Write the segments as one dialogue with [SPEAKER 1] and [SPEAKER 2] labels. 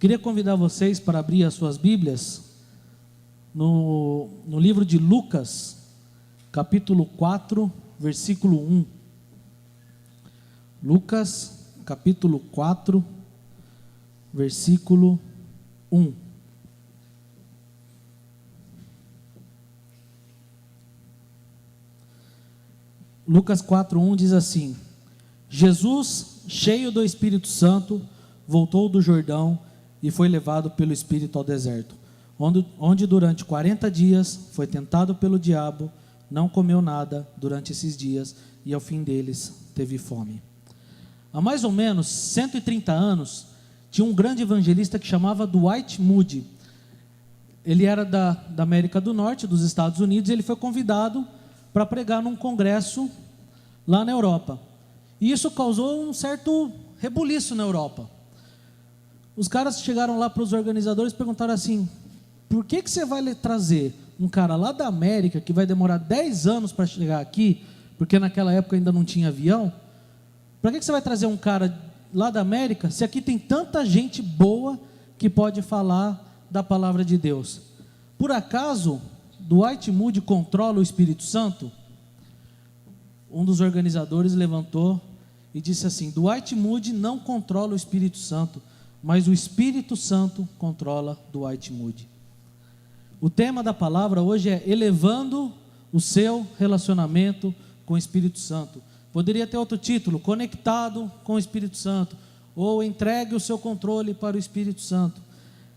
[SPEAKER 1] Queria convidar vocês para abrir as suas Bíblias no livro de Lucas, capítulo 4, versículo 1. Lucas, capítulo 4, versículo 1. Lucas 4:1 diz assim: Jesus, cheio do Espírito Santo, voltou do Jordão e foi levado pelo Espírito ao deserto, onde durante 40 dias foi tentado pelo diabo, não comeu nada durante esses dias e ao fim deles teve fome. Há mais ou menos 130 anos, tinha um grande evangelista que chamava Dwight Moody. Ele era da América do Norte, dos Estados Unidos, e ele foi convidado para pregar num congresso lá na Europa. E isso causou um certo rebuliço na Europa. Os caras chegaram lá para os organizadores e perguntaram assim: por que você vai trazer um cara lá da América, que vai demorar 10 anos para chegar aqui, porque naquela época ainda não tinha avião? Para que você vai trazer um cara lá da América, se aqui tem tanta gente boa que pode falar da palavra de Deus? Por acaso Dwight Moody controla o Espírito Santo? Um dos organizadores levantou e disse assim: Dwight Moody não controla o Espírito Santo, mas o Espírito Santo controla Dwight Moody. O tema da palavra hoje é elevando o seu relacionamento com o Espírito Santo. Poderia ter outro título: conectado com o Espírito Santo, ou entregue o seu controle para o Espírito Santo.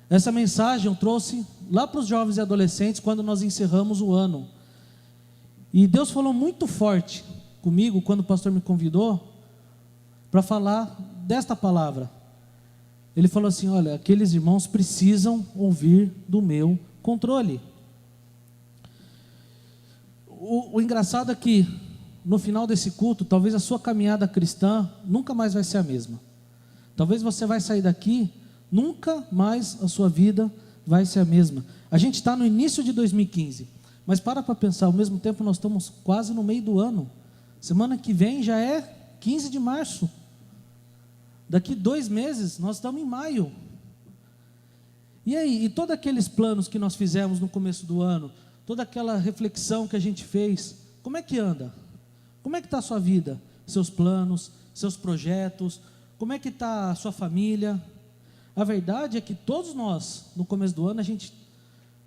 [SPEAKER 1] Essa mensagem eu trouxe lá para os jovens e adolescentes quando nós encerramos o ano. E Deus falou muito forte comigo quando o pastor me convidou para falar desta palavra. Ele falou assim: olha, aqueles irmãos precisam ouvir do meu controle. O engraçado é que no final desse culto, talvez a sua caminhada cristã nunca mais vai ser a mesma. Talvez você vai sair daqui, nunca mais a sua vida vai ser a mesma. A gente está no início de 2015, mas para pensar, ao mesmo tempo nós estamos quase no meio do ano. Semana que vem já é 15 de março. Daqui 2 meses, nós estamos em maio. E aí, e todos aqueles planos que nós fizemos no começo do ano, toda aquela reflexão que a gente fez, como é que anda? Como é que está a sua vida? Seus planos, seus projetos, como é que está a sua família? A verdade é que todos nós, no começo do ano, a gente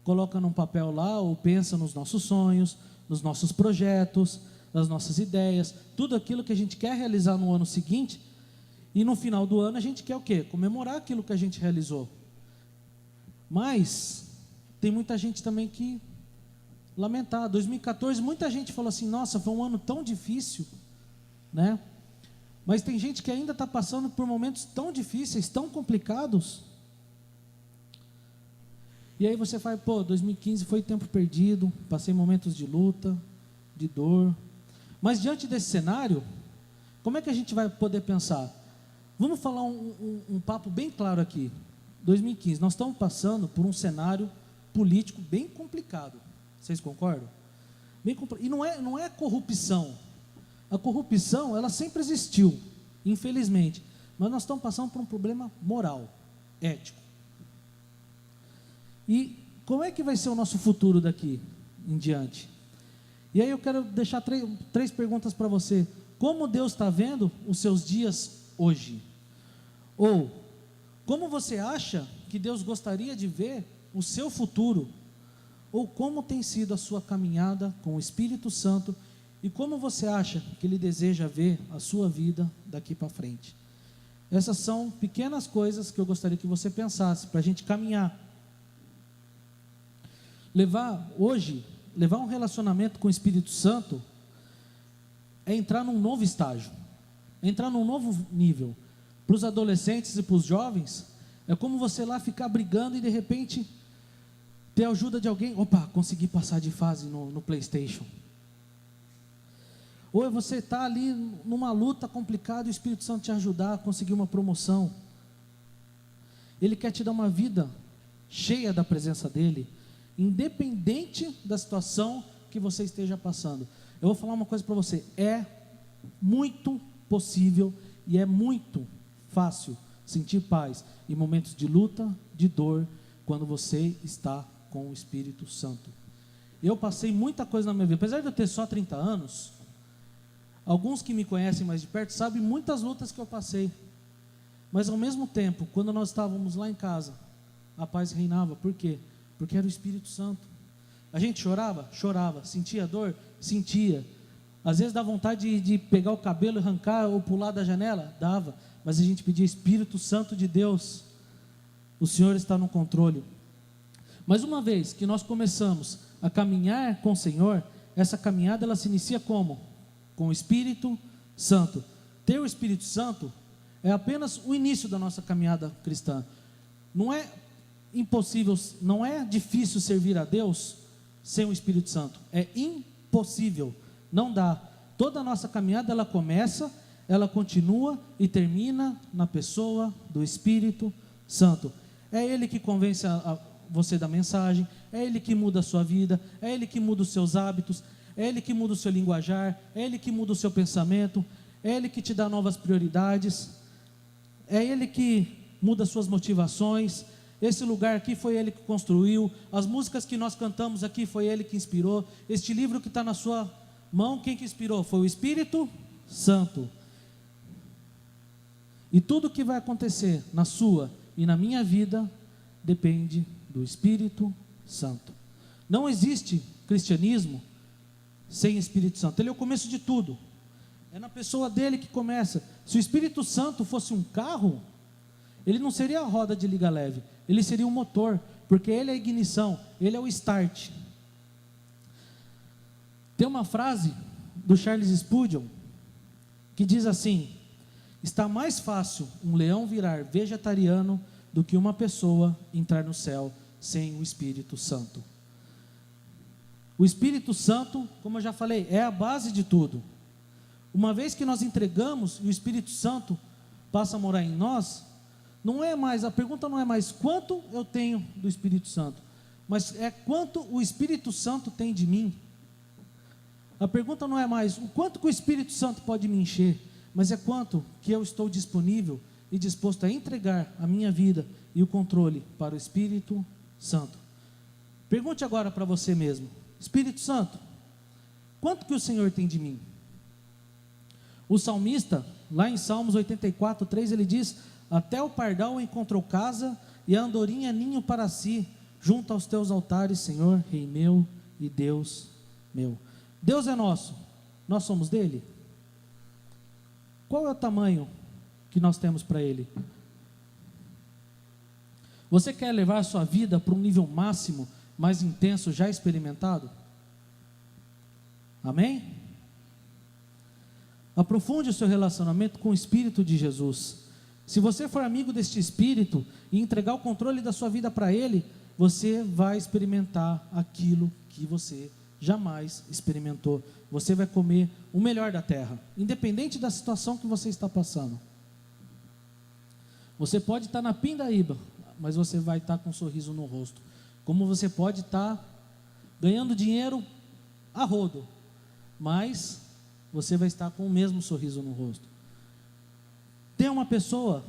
[SPEAKER 1] coloca num papel lá, ou pensa nos nossos sonhos, nos nossos projetos, nas nossas ideias, tudo aquilo que a gente quer realizar no ano seguinte. E no final do ano a gente quer o quê? Comemorar aquilo que a gente realizou. Mas tem muita gente também que lamentar. 2014, muita gente falou assim: nossa, foi um ano tão difícil, né? Mas tem gente que ainda está passando por momentos tão difíceis, tão complicados. E aí você fala: pô, 2015 foi tempo perdido, passei momentos de luta, de dor. Mas diante desse cenário, como é que a gente vai poder pensar? Vamos falar um papo bem claro aqui. 2015, nós estamos passando por um cenário político bem complicado. Vocês concordam? E não é corrupção. A corrupção, ela sempre existiu, infelizmente. Mas nós estamos passando por um problema moral, ético. E como é que vai ser o nosso futuro daqui em diante? E aí eu quero deixar três perguntas para você. Como Deus está vendo os seus dias hoje? Ou, como você acha que Deus gostaria de ver o seu futuro? Ou como tem sido a sua caminhada com o Espírito Santo? E como você acha que Ele deseja ver a sua vida daqui para frente? Essas são pequenas coisas que eu gostaria que você pensasse, para a gente caminhar. Levar um relacionamento com o Espírito Santo é entrar num novo estágio, entrar num novo nível. Para os adolescentes e para os jovens, é como você lá ficar brigando e de repente ter a ajuda de alguém. Opa, consegui passar de fase no PlayStation. Ou você está ali numa luta complicada e o Espírito Santo te ajudar a conseguir uma promoção. Ele quer te dar uma vida cheia da presença dele. independente da situação que você esteja passando. Eu vou falar uma coisa para você: é muito possível e é muito fácil sentir paz em momentos de luta, de dor, quando você está com o Espírito Santo. Eu passei muita coisa na minha vida, apesar de eu ter só 30 anos, alguns que me conhecem mais de perto sabem muitas lutas que eu passei, mas ao mesmo tempo, quando nós estávamos lá em casa, a paz reinava. Por quê? Porque era o Espírito Santo. A gente chorava? Chorava. Sentia dor? Sentia. Às vezes dá vontade de pegar o cabelo e arrancar ou pular da janela? Dava. Mas a gente pedia: Espírito Santo de Deus, o Senhor está no controle. Mas uma vez que nós começamos a caminhar com o Senhor, essa caminhada ela se inicia como? Com o Espírito Santo. Ter o Espírito Santo é apenas o início da nossa caminhada cristã. Não é impossível, não é difícil servir a Deus sem o Espírito Santo. É impossível, não dá. Toda a nossa caminhada ela começa, ela continua e termina na pessoa do Espírito Santo. É Ele que convence você da mensagem, é Ele que muda a sua vida, é Ele que muda os seus hábitos, é Ele que muda o seu linguajar, é Ele que muda o seu pensamento, é Ele que te dá novas prioridades, é Ele que muda as suas motivações. Esse lugar aqui foi Ele que construiu, as músicas que nós cantamos aqui foi Ele que inspirou, este livro que está na sua mão, quem que inspirou? Foi o Espírito Santo. E tudo que vai acontecer na sua e na minha vida depende do Espírito Santo. Não existe cristianismo sem Espírito Santo. Ele é o começo de tudo. É na pessoa dele que começa. Se o Espírito Santo fosse um carro, ele não seria a roda de liga leve, ele seria o motor, porque ele é a ignição, ele é o start. Tem uma frase do Charles Spurgeon que diz assim: está mais fácil um leão virar vegetariano do que uma pessoa entrar no céu sem o Espírito Santo. O Espírito Santo, como eu já falei, é a base de tudo. Uma vez que nós entregamos e o Espírito Santo passa a morar em nós, a pergunta não é mais quanto eu tenho do Espírito Santo, mas é quanto o Espírito Santo tem de mim. A pergunta não é mais o quanto que o Espírito Santo pode me encher, mas é quanto que eu estou disponível e disposto a entregar a minha vida e o controle para o Espírito Santo. Pergunte agora para você mesmo: Espírito Santo, quanto que o Senhor tem de mim? O salmista, lá em Salmos 84:3, ele diz: até o pardal encontrou casa e a andorinha ninho para si, junto aos teus altares, Senhor, Rei meu e Deus meu. Deus é nosso, nós somos dele. Qual é o tamanho que nós temos para Ele? Você quer levar a sua vida para um nível máximo, mais intenso, já experimentado? Amém? Aprofunde o seu relacionamento com o Espírito de Jesus. Se você for amigo deste Espírito e entregar o controle da sua vida para Ele, você vai experimentar aquilo que você jamais experimentou. Você vai comer o melhor da terra, independente da situação que você está passando. Você pode estar na pindaíba, mas você vai estar com um sorriso no rosto. Como você pode estar ganhando dinheiro a rodo, mas você vai estar com o mesmo sorriso no rosto. Tem uma pessoa,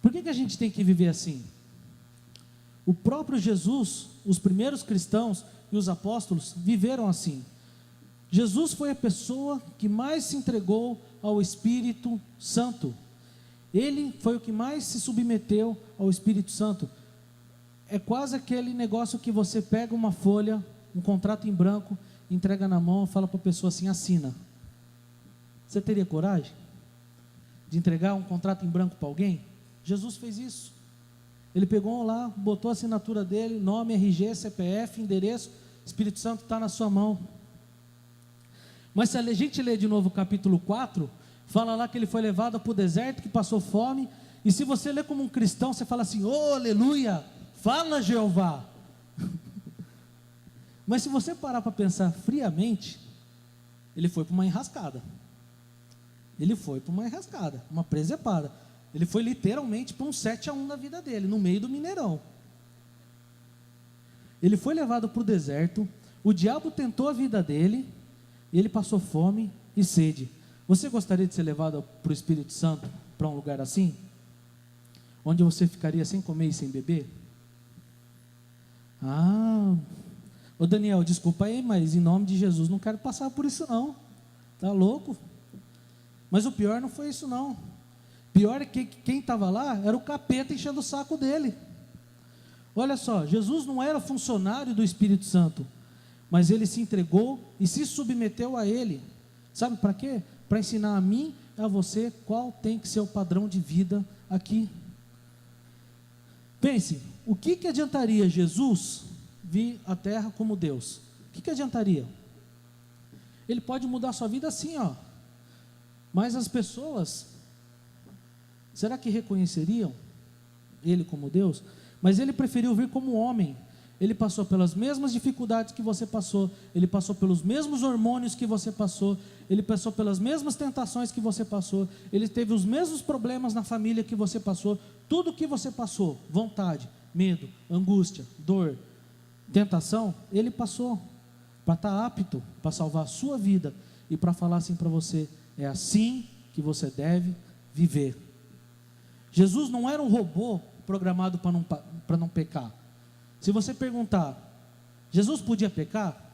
[SPEAKER 1] por que a gente tem que viver assim? O próprio Jesus, os primeiros cristãos e os apóstolos viveram assim. Jesus foi a pessoa que mais se entregou ao Espírito Santo. Ele foi o que mais se submeteu ao Espírito Santo. É quase aquele negócio que você pega uma folha, um contrato em branco, entrega na mão e fala para a pessoa assim: assina. Você teria coragem de entregar um contrato em branco para alguém? Jesus fez isso. Ele pegou lá, botou a assinatura dele, nome, RG, CPF, endereço, Espírito Santo está na sua mão. Mas se a gente ler de novo o capítulo 4, fala lá que ele foi levado para o deserto, que passou fome, e se você ler como um cristão, você fala assim: oh, aleluia, fala Jeová. Mas se você parar para pensar friamente, ele foi para uma enrascada. Ele foi para uma enrascada, uma presepada. Ele foi literalmente para um 7-1 da vida dele, no meio do Mineirão. ele foi levado para o deserto, o diabo tentou a vida dele, e ele passou fome e sede. Você gostaria de ser levado para o Espírito Santo, para um lugar assim? Onde você ficaria sem comer e sem beber? Ô Daniel, desculpa aí, mas em nome de Jesus não quero passar por isso não. Tá louco? Mas o pior não foi isso não. Pior é que quem estava lá era o capeta enchendo o saco dele. Olha só, Jesus não era funcionário do Espírito Santo, mas ele se entregou e se submeteu a ele. Sabe para quê? Para ensinar a mim e a você qual tem que ser o padrão de vida aqui. Pense, o que adiantaria Jesus vir à terra como Deus? O que adiantaria? Ele pode mudar a sua vida assim, ó. Mas as pessoas, será que reconheceriam ele como Deus? Mas ele preferiu vir como homem. Ele passou pelas mesmas dificuldades que você passou, ele passou pelos mesmos hormônios que você passou, ele passou pelas mesmas tentações que você passou, ele teve os mesmos problemas na família que você passou, tudo que você passou, vontade, medo, angústia, dor, tentação, ele passou, para estar apto, para salvar a sua vida, e para falar assim para você, é assim que você deve viver. Jesus não era um robô programado para não pecar. Se você perguntar, Jesus podia pecar?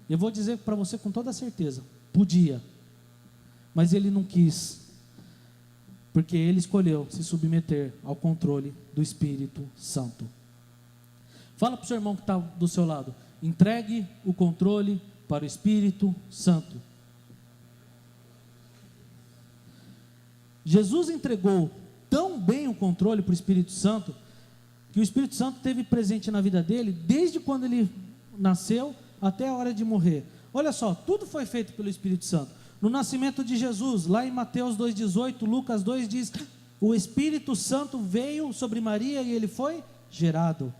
[SPEAKER 1] Eu vou dizer para você com toda certeza, podia, mas ele não quis, porque ele escolheu se submeter ao controle do Espírito Santo. Fala para o seu irmão que está do seu lado, entregue o controle para o Espírito Santo. Jesus entregou tão bem o controle para o Espírito Santo, que o Espírito Santo esteve presente na vida dele, desde quando ele nasceu, até a hora de morrer. Olha só, tudo foi feito pelo Espírito Santo. No nascimento de Jesus, lá em Mateus 2,18, Lucas 2 diz, o Espírito Santo veio sobre Maria e ele foi gerado.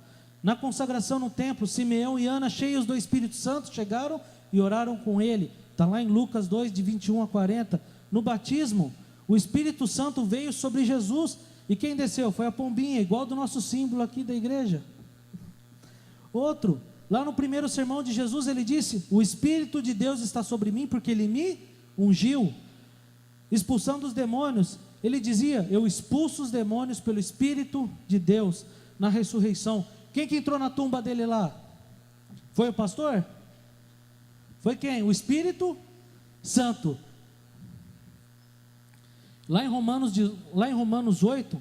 [SPEAKER 1] Na consagração no templo, Simeão e Ana, cheios do Espírito Santo, chegaram e oraram com ele. Está lá em Lucas 2, de 21 a 40. No batismo, o Espírito Santo veio sobre Jesus, e quem desceu? Foi a pombinha, igual do nosso símbolo aqui da igreja. Outro, lá no primeiro sermão de Jesus, ele disse, o Espírito de Deus está sobre mim, porque ele me ungiu. Expulsando os demônios, ele dizia, eu expulso os demônios pelo Espírito de Deus, na ressurreição. Quem que entrou na tumba dele lá? Foi o pastor? Foi quem? O Espírito Santo. Lá em Romanos 8,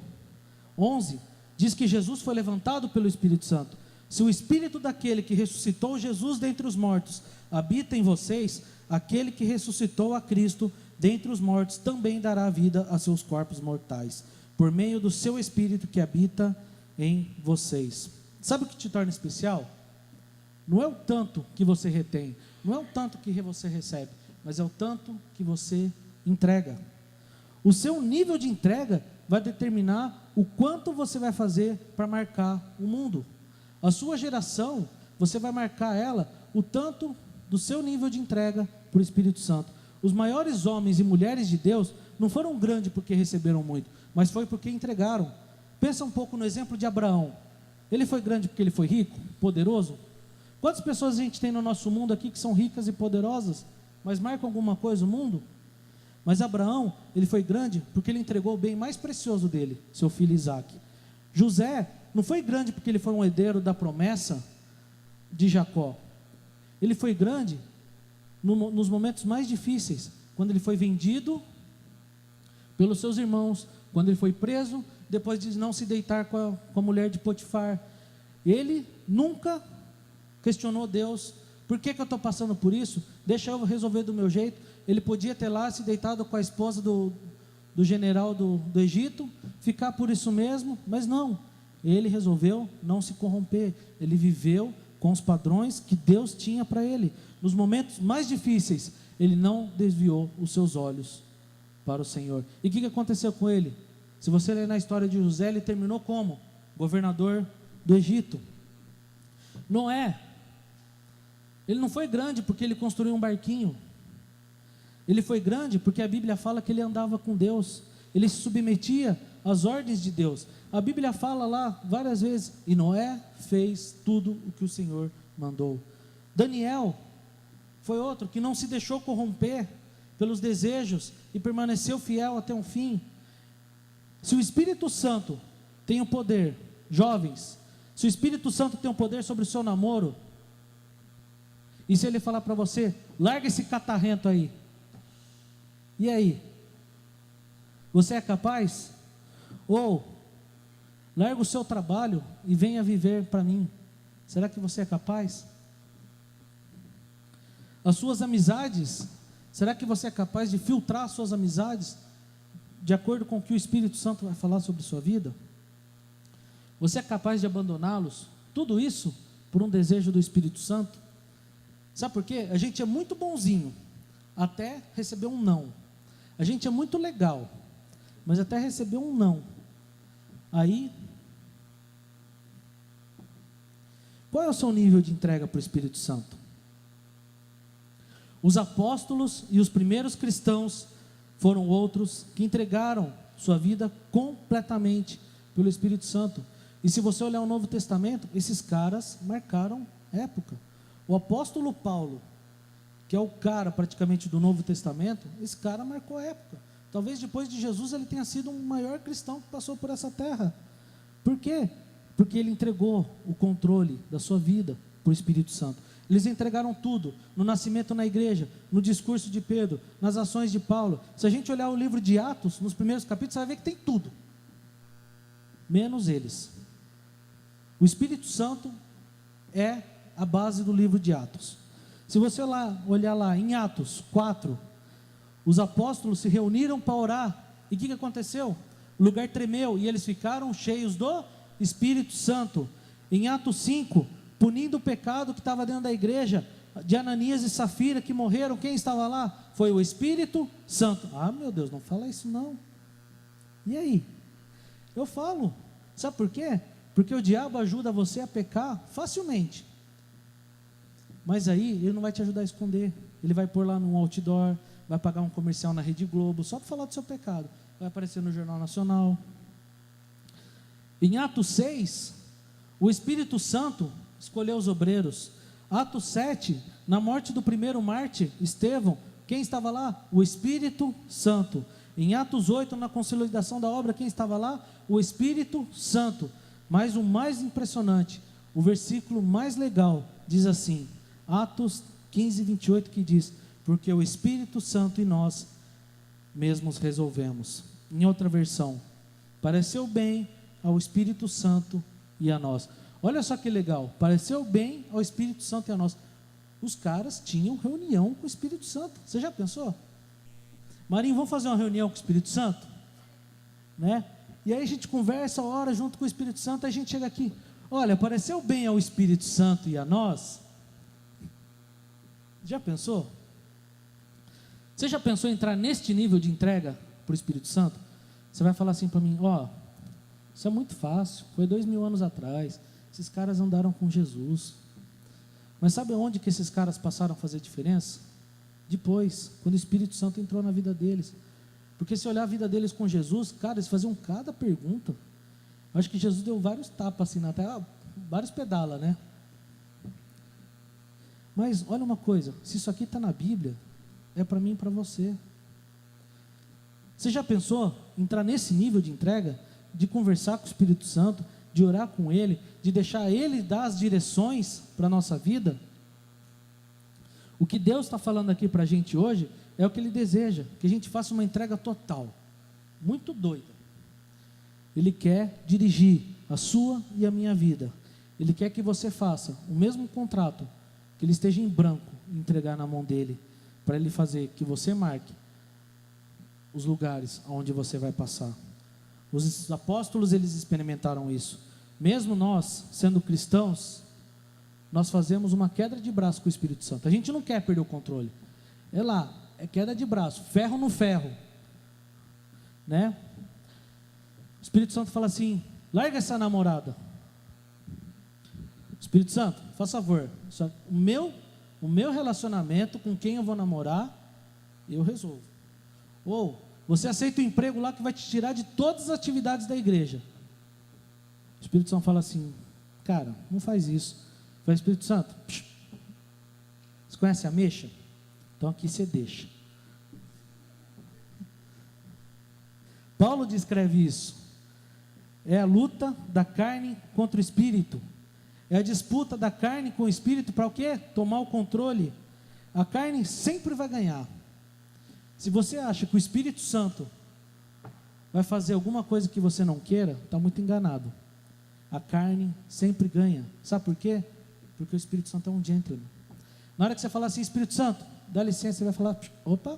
[SPEAKER 1] 11, diz que Jesus foi levantado pelo Espírito Santo. Se o Espírito daquele que ressuscitou Jesus dentre os mortos habita em vocês, aquele que ressuscitou a Cristo dentre os mortos também dará vida a seus corpos mortais, por meio do seu Espírito que habita em vocês. Sabe o que te torna especial? Não é o tanto que você retém, não é o tanto que você recebe, mas é o tanto que você entrega. O seu nível de entrega vai determinar o quanto você vai fazer para marcar o mundo. A sua geração, você vai marcar ela o tanto do seu nível de entrega para o Espírito Santo. Os maiores homens e mulheres de Deus não foram grandes porque receberam muito, mas foi porque entregaram. Pensa um pouco no exemplo de Abraão. Ele foi grande porque ele foi rico, poderoso? Quantas pessoas a gente tem no nosso mundo aqui que são ricas e poderosas, mas marcam alguma coisa o mundo? Mas Abraão, ele foi grande porque ele entregou o bem mais precioso dele, seu filho Isaque. José não foi grande porque ele foi um herdeiro da promessa de Jacó. Ele foi grande nos momentos mais difíceis, quando ele foi vendido pelos seus irmãos, quando ele foi preso, depois de não se deitar com a mulher de Potifar. Ele nunca questionou Deus, por que eu estou passando por isso? Deixa eu resolver do meu jeito. Ele podia ter lá se deitado com a esposa do general do Egito, ficar por isso mesmo, mas não, ele resolveu não se corromper, ele viveu com os padrões que Deus tinha para ele. Nos momentos mais difíceis, ele não desviou os seus olhos para o Senhor. E o que aconteceu com ele? Se você ler na história de José, ele terminou como? Governador do Egito. Noé, ele não foi grande porque ele construiu um barquinho. Ele foi grande porque a Bíblia fala que ele andava com Deus. ele se submetia às ordens de Deus. A Bíblia fala lá várias vezes, e Noé fez tudo o que o Senhor mandou. Daniel foi outro que não se deixou corromper pelos desejos e permaneceu fiel até o fim. Se o Espírito Santo tem o poder, jovens, se o Espírito Santo tem o poder sobre o seu namoro, e se ele falar para você, larga esse catarrento aí, e aí? Você é capaz? Ou, larga o seu trabalho e venha viver para mim. Será que você é capaz? As suas amizades, será que você é capaz de filtrar as suas amizades de acordo com o que o Espírito Santo vai falar sobre a sua vida? Você é capaz de abandoná-los? Tudo isso por um desejo do Espírito Santo? Sabe por quê? A gente é muito bonzinho até receber um não. A gente é muito legal, mas até receber um não. Aí, qual é o seu nível de entrega para o Espírito Santo? Os apóstolos e os primeiros cristãos foram outros que entregaram sua vida completamente pelo Espírito Santo. E se você olhar o Novo Testamento, esses caras marcaram época. O apóstolo Paulo, que é o cara praticamente do Novo Testamento, esse cara marcou época. Talvez depois de Jesus ele tenha sido um maior cristão que passou por essa terra. Por quê? Porque ele entregou o controle da sua vida para o Espírito Santo. Eles entregaram tudo, no nascimento na igreja, no discurso de Pedro, nas ações de Paulo. Se a gente olhar o livro de Atos, nos primeiros capítulos, você vai ver que tem tudo, menos eles. O Espírito Santo é a base do livro de Atos. Se você olhar lá em Atos 4, os apóstolos se reuniram para orar, e o que aconteceu? O lugar tremeu, e eles ficaram cheios do Espírito Santo. Em Atos 5, punindo o pecado que estava dentro da igreja, de Ananias e Safira, que morreram, quem estava lá? Foi o Espírito Santo. Ah, meu Deus, não fala isso não. E aí? Eu falo, sabe por quê? Porque o diabo ajuda você a pecar facilmente, mas aí ele não vai te ajudar a esconder. Ele vai pôr lá num outdoor, vai pagar um comercial na Rede Globo, só para falar do seu pecado, vai aparecer no Jornal Nacional. Em Atos 6, o Espírito Santo escolheu os obreiros. Atos 7, na morte do primeiro mártir, Estevão, quem estava lá? O Espírito Santo. Em Atos 8, na consolidação da obra, quem estava lá? O Espírito Santo. Mas o mais impressionante, o versículo mais legal, diz assim, Atos 15, 28, que diz, porque o Espírito Santo e nós mesmos resolvemos. Em outra versão, pareceu bem ao Espírito Santo e a nós. Olha só que legal, pareceu bem ao Espírito Santo e a nós. Os caras tinham reunião com o Espírito Santo. Você já pensou? Marinho, vamos fazer uma reunião com o Espírito Santo? Né? E aí a gente conversa, ora junto com o Espírito Santo, aí a gente chega aqui, olha, pareceu bem ao Espírito Santo e a nós? Já pensou? Você já pensou em entrar neste nível de entrega para o Espírito Santo? Você vai falar assim para mim, isso é muito fácil, foi 2000 anos atrás, esses caras andaram com Jesus. Mas sabe onde que esses caras passaram a fazer diferença? Depois, quando o Espírito Santo entrou na vida deles. Porque se olhar a vida deles com Jesus, cara, eles faziam cada pergunta. Acho que Jesus deu vários tapas assim na terra, vários pedala, né? Mas olha uma coisa, se isso aqui está na Bíblia, é para mim e para você. Você já pensou em entrar nesse nível de entrega? De conversar com o Espírito Santo, de orar com Ele, de deixar Ele dar as direções para a nossa vida? O que Deus está falando aqui para a gente hoje é o que Ele deseja, que a gente faça uma entrega total, muito doida. Ele quer dirigir a sua e a minha vida. Ele quer que você faça o mesmo contrato, que ele esteja em branco, entregar na mão dele, para ele fazer que você marque os lugares onde você vai passar. Os apóstolos, eles experimentaram isso. Mesmo nós, sendo cristãos, nós fazemos uma queda de braço com o Espírito Santo. A gente não quer perder o controle. É lá, é queda de braço, ferro no ferro, né? O Espírito Santo fala assim, larga essa namorada. Espírito Santo, faz favor, o meu relacionamento com quem eu vou namorar, eu resolvo. Ou, Você aceita o emprego lá que vai te tirar de todas as atividades da igreja. O Espírito Santo fala assim: cara, não faz isso. Fala: Espírito Santo, você conhece a ameixa? Então aqui você deixa. Paulo descreve isso. É a luta da carne contra o espírito. É a disputa da carne com o espírito para o quê? Tomar o controle. A carne sempre vai ganhar. Se você acha que o Espírito Santo vai fazer alguma coisa que você não queira, está muito enganado. A carne sempre ganha. Sabe por quê? Porque o Espírito Santo é um gentleman. Na hora que você falar assim: Espírito Santo, dá licença, você vai falar: opa,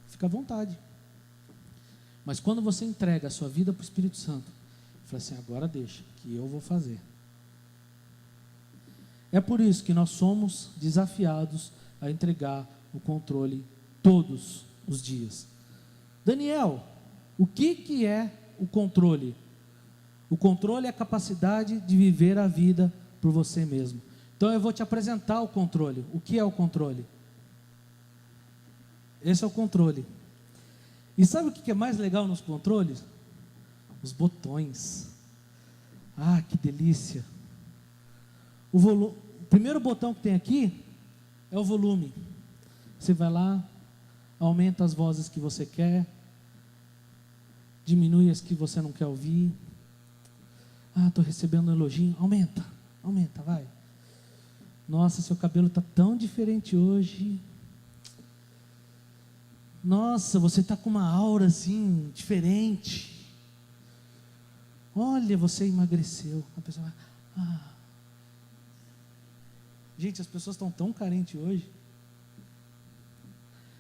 [SPEAKER 1] fica à vontade. Mas quando você entrega a sua vida para o Espírito Santo, fala assim: agora deixa, que eu vou fazer. É por isso que nós somos desafiados a entregar o controle todos os dias. Daniel, o que é o controle? O controle é a capacidade de viver a vida por você mesmo. Então eu vou te apresentar o controle. O que é o controle? Esse é o controle. E sabe o que é mais legal nos controles? Os botões. Ah, que delícia. O primeiro botão que tem aqui é o volume. Você vai lá, aumenta as vozes que você quer, diminui as que você não quer ouvir. Ah, estou recebendo um elogio. Aumenta, vai. Nossa, seu cabelo está tão diferente hoje. Nossa, você está com uma aura assim, diferente. Olha, você emagreceu. A pessoa vai: ah. Gente, as pessoas estão tão carentes hoje.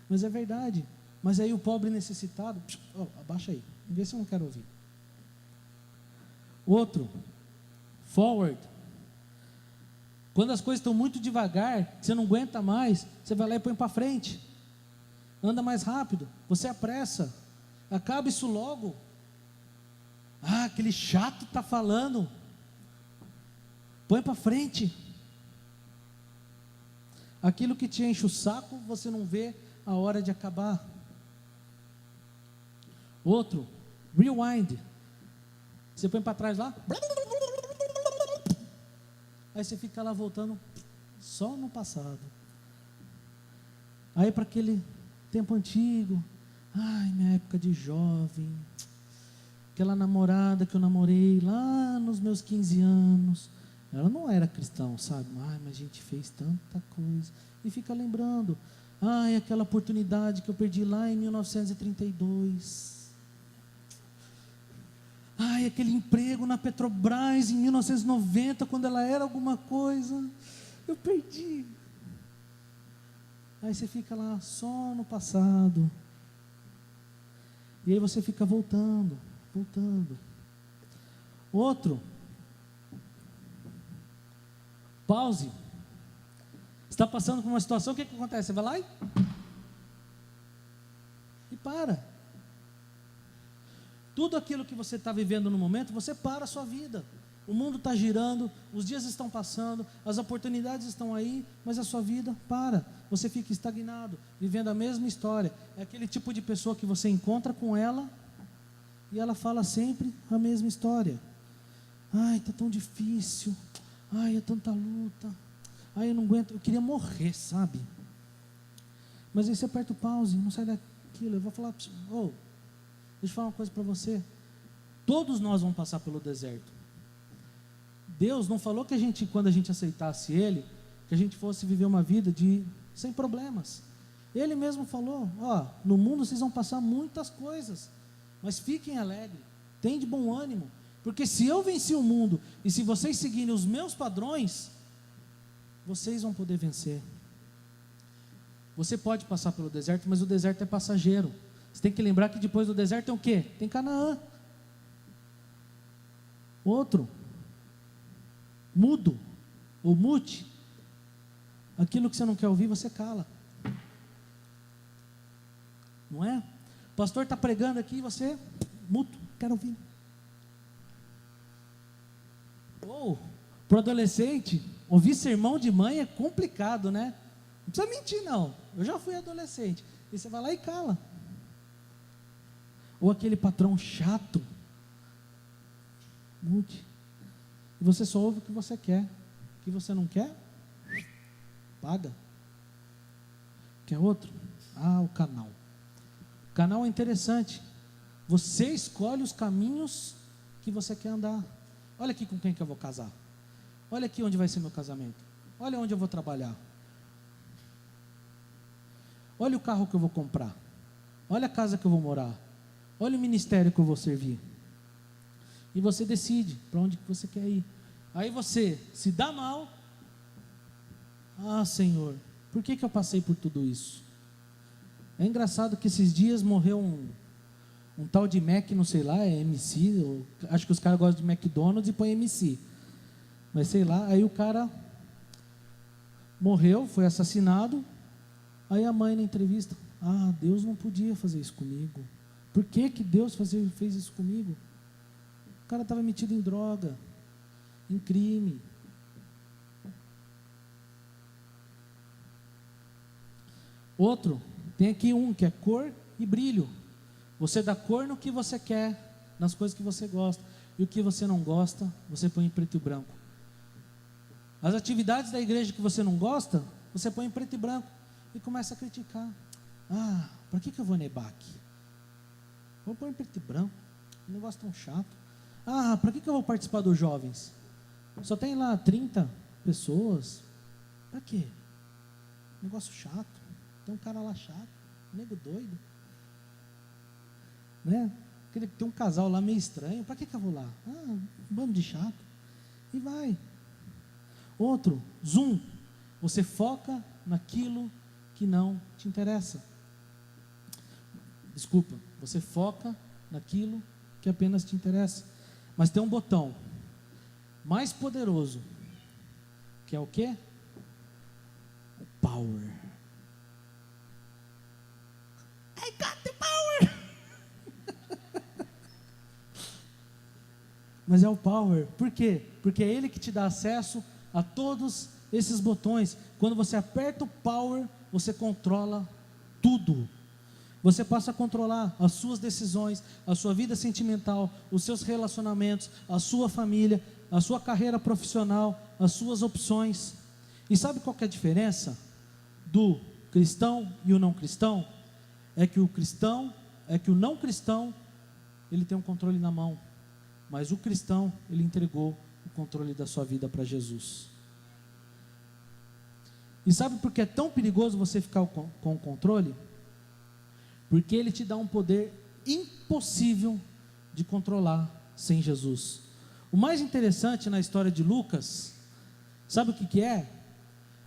[SPEAKER 1] Mas é verdade. Mas aí o pobre necessitado, abaixa aí, vê se eu não quero ouvir. Outro, forward. Quando as coisas estão muito devagar, você não aguenta mais, você vai lá e põe para frente. Anda mais rápido, você apressa. Acaba isso logo. Ah, aquele chato está falando. Põe para frente. Aquilo que te enche o saco, você não vê a hora de acabar. Outro, rewind. Você põe para trás lá. Aí você fica lá voltando só no passado. Aí para aquele tempo antigo. Ai, minha época de jovem. Aquela namorada que eu namorei lá nos meus 15 anos. Ela não era cristã, sabe? Ai, mas a gente fez tanta coisa. E fica lembrando. Ai, aquela oportunidade que eu perdi lá em 1932. Ai, aquele emprego na Petrobras em 1990, quando ela era alguma coisa. Eu perdi. Aí você fica lá só no passado. E aí você fica voltando. Outro. Pause. Está passando por uma situação, o que acontece? Você vai lá e para. Tudo aquilo que você está vivendo no momento, você para a sua vida. O mundo está girando, os dias estão passando, as oportunidades estão aí, mas a sua vida para. Você fica estagnado, vivendo a mesma história. É aquele tipo de pessoa que você encontra com ela e ela fala sempre a mesma história. Ai, está tão difícil. Ai, é tanta luta. Ai, eu não aguento, eu queria morrer, sabe? Mas aí você aperta o pause, não sai daquilo. Eu vou falar, deixa eu falar uma coisa para você. Todos nós vamos passar pelo deserto. Deus não falou que quando a gente aceitasse Ele, que a gente fosse viver uma vida sem problemas. Ele mesmo falou: no mundo vocês vão passar muitas coisas, mas fiquem alegres, tenham de bom ânimo, porque se eu venci o mundo, e se vocês seguirem os meus padrões, vocês vão poder vencer. Você pode passar pelo deserto, mas o deserto é passageiro. Você tem que lembrar que depois do deserto tem o quê? Tem Canaã. Outro, mudo, ou mute. Aquilo que você não quer ouvir, você cala. Não é? O pastor está pregando aqui e você, mudo, quero ouvir. Ou, para o adolescente, ouvir sermão de mãe é complicado, né? Não precisa mentir não, eu já fui adolescente. E você vai lá e cala. Ou aquele patrão chato, mude. E você só ouve o que você quer. O que você não quer, paga. Quer outro? O canal. O canal é interessante. Você escolhe os caminhos que você quer andar. Olha aqui com quem que eu vou casar. Olha aqui onde vai ser meu casamento. Olha onde eu vou trabalhar. Olha o carro que eu vou comprar. Olha a casa que eu vou morar. Olha o ministério que eu vou servir. E você decide para onde que você quer ir. Aí você se dá mal. Senhor, por que eu passei por tudo isso? É engraçado que esses dias morreu um tal de Mac, não sei lá, é MC, acho que os caras gostam de McDonald's e põe MC. Mas sei lá, aí o cara morreu, foi assassinado. Aí a mãe na entrevista, Deus não podia fazer isso comigo. Por que Deus fez isso comigo? O cara estava metido em droga, em crime. Outro, tem aqui um que é cor e brilho. Você dá cor no que você quer, nas coisas que você gosta. E o que você não gosta, você põe em preto e branco. As atividades da igreja que você não gosta, você põe em preto e branco. E começa a criticar. Para que eu vou na EBAC? Vou pôr em preto e branco. Um negócio tão chato. Para que eu vou participar dos jovens? Só tem lá 30 pessoas. Para quê? Negócio chato. Tem um cara lá chato. Nego doido. Né? Tem um casal lá meio estranho. Para que eu vou lá? Um bando de chato. E vai. Outro, zoom. Você foca naquilo que não te interessa. Desculpa, você foca naquilo que apenas te interessa. Mas tem um botão mais poderoso, que é o quê? O power. I got the power! Mas é o power. Por quê? Porque é ele que te dá acesso a todos esses botões. Quando você aperta o power, você controla tudo. Você passa a controlar as suas decisões, a sua vida sentimental, os seus relacionamentos, a sua família, a sua carreira profissional, as suas opções. E sabe qual que é a diferença do cristão e o não cristão? É que o não cristão, ele tem um controle na mão. Mas o cristão, ele entregou o controle da sua vida para Jesus. E sabe por que é tão perigoso você ficar com o controle? Porque ele te dá um poder impossível de controlar sem Jesus. O mais interessante na história de Lucas, sabe o que é?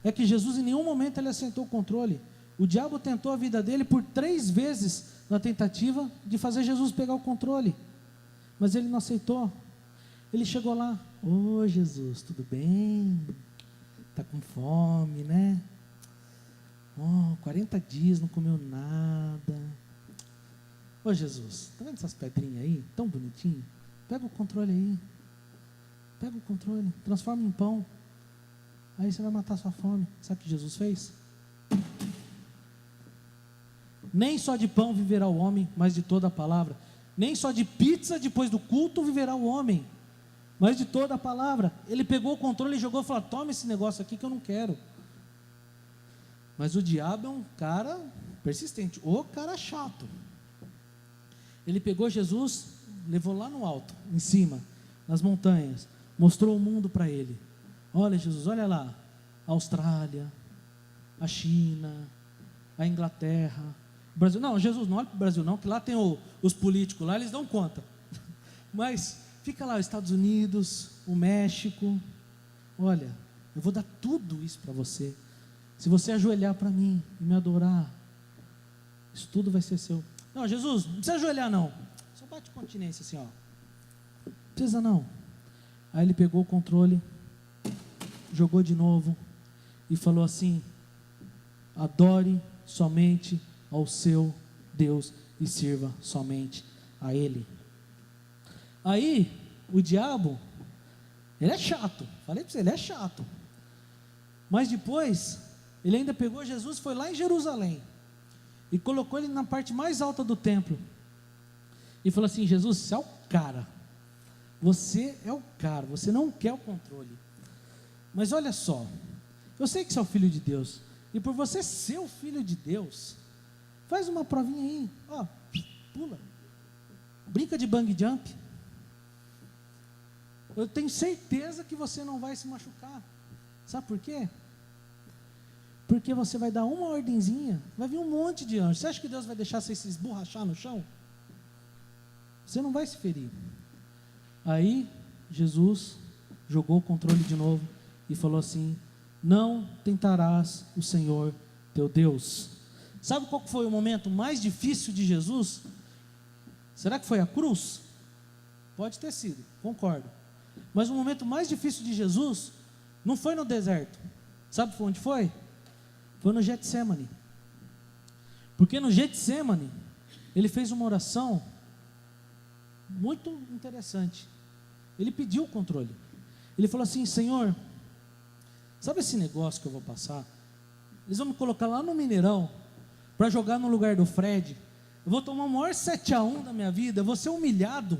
[SPEAKER 1] É que Jesus em nenhum momento ele assentou o controle. O diabo tentou a vida dele por 3 vezes na tentativa de fazer Jesus pegar o controle. Mas ele não aceitou. Ele chegou lá, Jesus, tudo bem? Está com fome, né? 40 dias não comeu nada. Jesus, está vendo essas pedrinhas aí? Tão bonitinho. Pega o controle aí. Pega o controle, transforma em pão. Aí você vai matar sua fome. Sabe o que Jesus fez? Nem só de pão viverá o homem, mas de toda a palavra. Nem só de pizza depois do culto viverá o homem, mas de toda a palavra. Ele pegou o controle e jogou e falou: toma esse negócio aqui que eu não quero. Mas o diabo é um cara persistente, o cara chato. Ele pegou Jesus, levou lá no alto, em cima, nas montanhas, mostrou o mundo para ele. Olha Jesus, olha lá, a Austrália, a China, a Inglaterra, o Brasil. Não, Jesus, não olha para o Brasil não, que lá tem os políticos, lá eles dão conta. Mas fica lá os Estados Unidos, o México. Olha, eu vou dar tudo isso para você. Se você ajoelhar para mim e me adorar, isso tudo vai ser seu. Não, Jesus, não precisa ajoelhar não. Só bate continência assim, ó. Não precisa não. Aí ele pegou o controle, jogou de novo e falou assim: adore somente ao seu Deus e sirva somente a Ele. Aí, o diabo, ele é chato. Falei para você, ele é chato. Mas depois, ele ainda pegou Jesus, foi lá em Jerusalém e colocou ele na parte mais alta do templo e falou assim: Jesus, você é o cara. Você é o cara, você não quer o controle. Mas olha só, eu sei que você é o filho de Deus, e por você ser o filho de Deus, faz uma provinha aí, ó, pula, brinca de bungee jump. Eu tenho certeza que você não vai se machucar. Sabe por quê? Porque você vai dar uma ordenzinha, vai vir um monte de anjos. Você acha que Deus vai deixar você se esborrachar no chão? Você não vai se ferir. Aí Jesus jogou o controle de novo e falou assim: não tentarás o Senhor teu Deus. Sabe qual foi o momento mais difícil de Jesus? Será que foi a cruz? Pode ter sido, concordo. Mas o momento mais difícil de Jesus não foi no deserto. Sabe onde foi? Foi no Getsemane. Porque no Getsemane ele fez uma oração muito interessante. Ele pediu o controle. Ele falou assim: Senhor, sabe esse negócio que eu vou passar? Eles vão me colocar lá no Mineirão para jogar no lugar do Fred. Eu vou tomar o maior 7-1 da minha vida. Eu vou ser humilhado.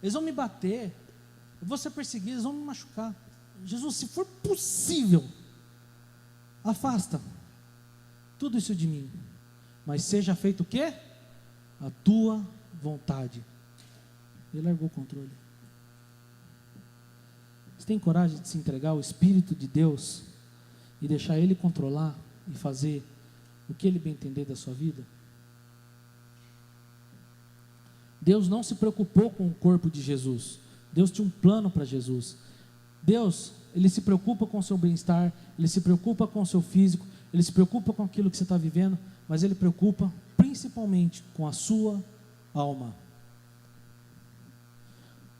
[SPEAKER 1] Eles vão me bater. Eu vou ser perseguido. Eles vão me machucar. Jesus, se for possível, afasta tudo isso de mim. Mas seja feito o quê? A tua vontade. Ele largou o controle. Você tem coragem de se entregar ao Espírito de Deus e deixar Ele controlar e fazer o que Ele bem entender da sua vida? Deus não se preocupou com o corpo de Jesus. Deus tinha um plano para Jesus. Deus, Ele se preocupa com o seu bem-estar, Ele se preocupa com o seu físico, Ele se preocupa com aquilo que você está vivendo, mas Ele preocupa principalmente com a sua alma.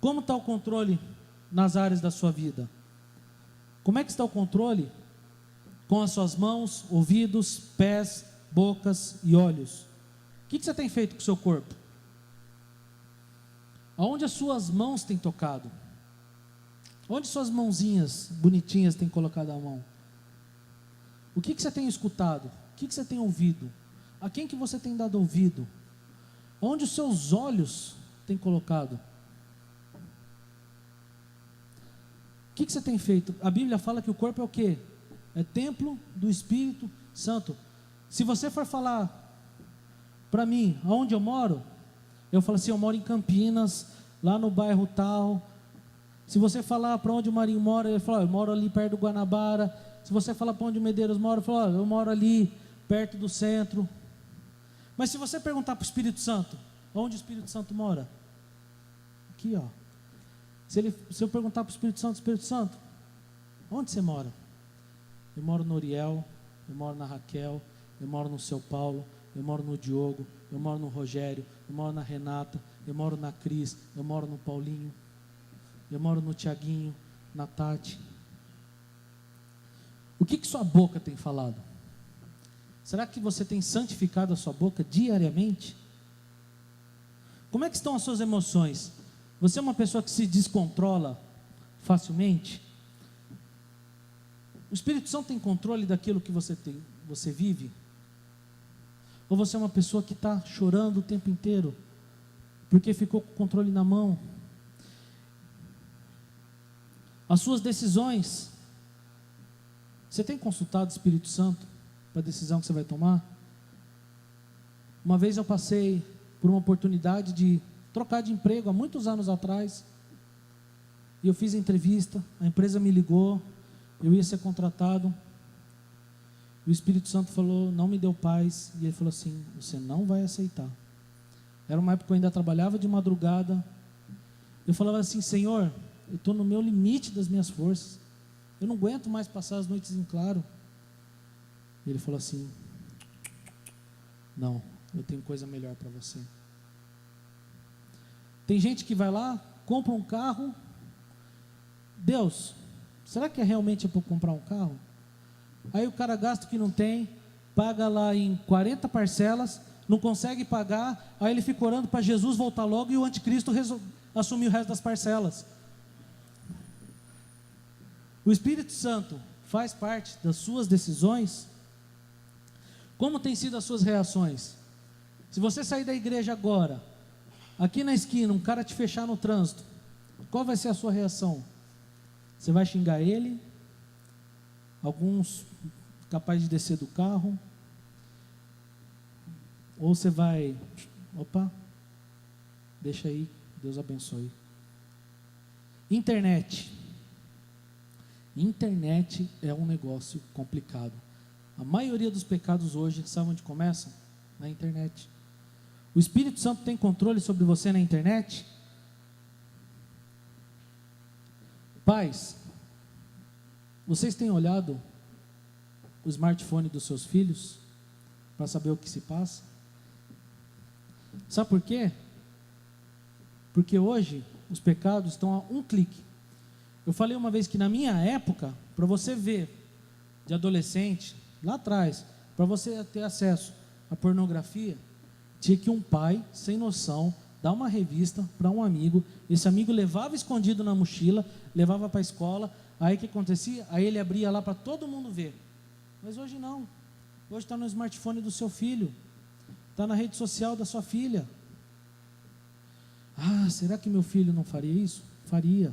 [SPEAKER 1] Como está o controle nas áreas da sua vida? Como é que está o controle com as suas mãos, ouvidos, pés, bocas e olhos? O que você tem feito com o seu corpo? Aonde as suas mãos têm tocado? Onde suas mãozinhas bonitinhas têm colocado a mão? O que você tem escutado? O que você tem ouvido? A quem que você tem dado ouvido? Onde os seus olhos têm colocado? O que você tem feito? A Bíblia fala que o corpo é o quê? É templo do Espírito Santo. Se você for falar para mim, aonde eu moro, eu falo assim: eu moro em Campinas, lá no bairro tal. Se você falar para onde o Marinho mora, ele fala: eu moro ali perto do Guanabara. Se você falar para onde o Medeiros mora, ele fala: eu moro ali perto do centro. Mas se você perguntar para o Espírito Santo, onde o Espírito Santo mora? Aqui, ó. Se eu perguntar para o Espírito Santo, onde você mora? Eu moro no Oriel, eu moro na Raquel, eu moro no Seu Paulo, eu moro no Diogo, eu moro no Rogério, eu moro na Renata, eu moro na Cris, eu moro no Paulinho, eu moro no Tiaguinho, na Tati. O que sua boca tem falado? Será que você tem santificado a sua boca diariamente? Como é que estão as suas emoções? Você é uma pessoa que se descontrola facilmente? O Espírito Santo tem controle daquilo que você vive? Ou você é uma pessoa que está chorando o tempo inteiro, porque ficou com o controle na mão? As suas decisões, você tem consultado o Espírito Santo para a decisão que você vai tomar? Uma vez eu passei por uma oportunidade de trocar de emprego há muitos anos atrás, e eu fiz a entrevista, a empresa me ligou, eu ia ser contratado. O Espírito Santo falou, não me deu paz, e ele falou assim: você não vai aceitar. Era uma época que eu ainda trabalhava de madrugada. Eu falava assim: Senhor, eu estou no meu limite das minhas forças, eu não aguento mais passar as noites em claro. E ele falou assim: não, eu tenho coisa melhor para você. Tem gente que vai lá, compra um carro. Deus, será que realmente é para comprar um carro? Aí o cara gasta o que não tem, paga lá em 40 parcelas, não consegue pagar, aí ele fica orando para Jesus voltar logo e o anticristo assumir o resto das parcelas. O Espírito Santo faz parte das suas decisões? Como tem sido as suas reações? Se você sair da igreja agora, aqui na esquina, um cara te fechar no trânsito, qual vai ser a sua reação? Você vai xingar ele? Alguns capazes de descer do carro? Ou você vai, opa, deixa aí, Deus abençoe. Internet é um negócio complicado. A maioria dos pecados hoje, sabe onde começam? Na internet. O Espírito Santo tem controle sobre você na internet? Pais, vocês têm olhado o smartphone dos seus filhos para saber o que se passa? Sabe por quê? Porque hoje os pecados estão a um clique. Eu falei uma vez que na minha época, para você ver de adolescente, lá atrás, para você ter acesso à pornografia, tinha que um pai, sem noção, dar uma revista para um amigo, esse amigo levava escondido na mochila, levava para a escola, aí o que acontecia? Aí ele abria lá para todo mundo ver. Mas hoje não, hoje está no smartphone do seu filho, está na rede social da sua filha. Ah, será que meu filho não faria isso? Faria.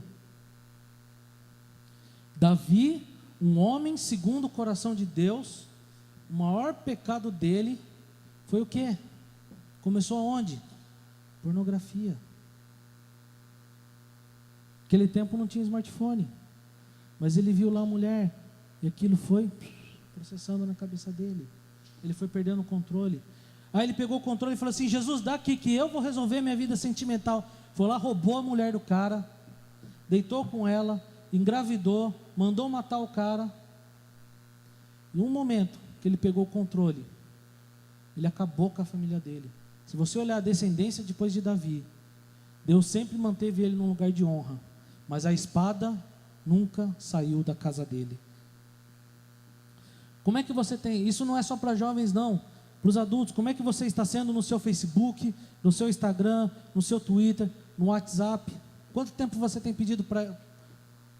[SPEAKER 1] Davi, um homem segundo o coração de Deus, o maior pecado dele foi o quê? Começou aonde? Pornografia. Naquele tempo não tinha smartphone, mas ele viu lá a mulher, e aquilo foi processando na cabeça dele, ele foi perdendo o controle. Aí ele pegou o controle e falou assim: Jesus, dá aqui que eu vou resolver minha vida sentimental. Foi lá, roubou a mulher do cara, deitou com ela, engravidou, mandou matar o cara. Em um momento que ele pegou o controle, ele acabou com a família dele. Se você olhar a descendência depois de Davi, Deus sempre manteve ele num lugar de honra, mas a espada nunca saiu da casa dele. Como é que você tem? Isso não é só para jovens não, para os adultos. Como é que você está sendo no seu Facebook, no seu Instagram, no seu Twitter, no WhatsApp? Quanto tempo você tem pedido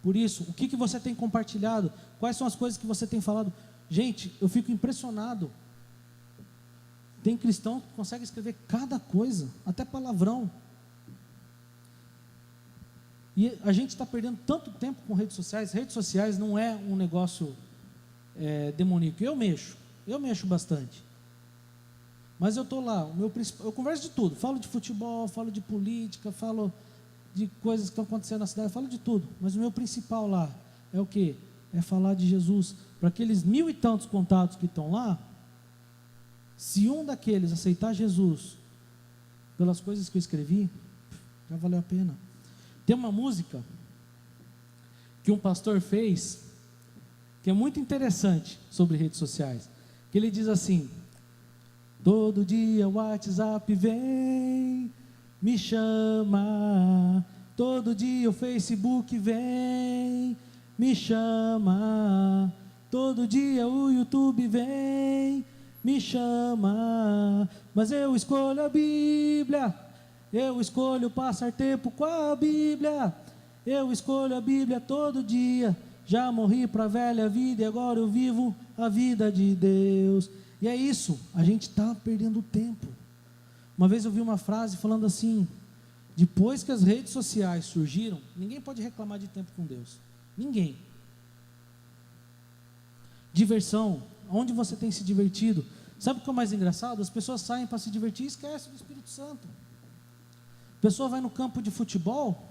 [SPEAKER 1] por isso? O que você tem compartilhado? Quais são as coisas que você tem falado? Gente, eu fico impressionado. Tem cristão que consegue escrever cada coisa, até palavrão. E a gente está perdendo tanto tempo com redes sociais. Redes sociais não é um negócio demoníaco. Eu mexo bastante. Mas eu estou lá, eu converso de tudo. Falo de futebol, falo de política, falo de coisas que estão acontecendo na cidade, falo de tudo. Mas o meu principal lá é o quê? É falar de Jesus. Para aqueles 1000 e tantos contatos que estão lá, se um daqueles aceitar Jesus pelas coisas que eu escrevi, já valeu a pena. Tem uma música que um pastor fez, que é muito interessante sobre redes sociais, que ele diz assim: todo dia o WhatsApp vem, me chama, todo dia o Facebook vem, me chama, todo dia o YouTube vem, me chama, mas eu escolho a Bíblia, eu escolho passar tempo com a Bíblia, eu escolho a Bíblia todo dia, já morri para a velha vida e agora eu vivo a vida de Deus. E é isso, a gente está perdendo tempo. Uma vez eu vi uma frase falando assim: depois que as redes sociais surgiram, ninguém pode reclamar de tempo com Deus, ninguém. Diversão, onde você tem se divertido? Sabe o que é o mais engraçado? As pessoas saem para se divertir e esquecem do Espírito Santo. A pessoa vai no campo de futebol